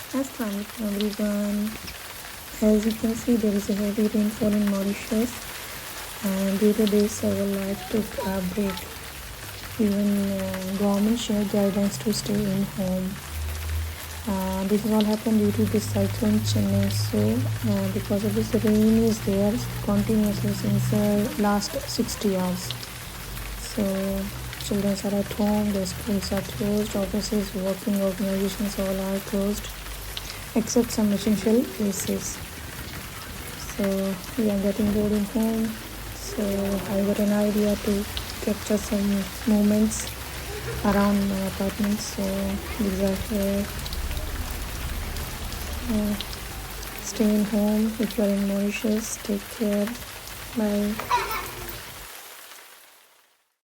Assalamualaikum everyone. As you can see, there is a heavy rainfall in Mauritius, and due to this, several lives took a break. Even government shared guidance to stay in home. This all happened due to the cyclone CHENESO. Because of this, the rain is there continuously since last 60 hours. So children are at home, their schools are closed, offices, working organizations all are closed, except some essential places. So we are getting bored in home. So I got an idea to capture some moments around my apartment. So these are here. Stay in home if you are in Mauritius. Take care. Bye.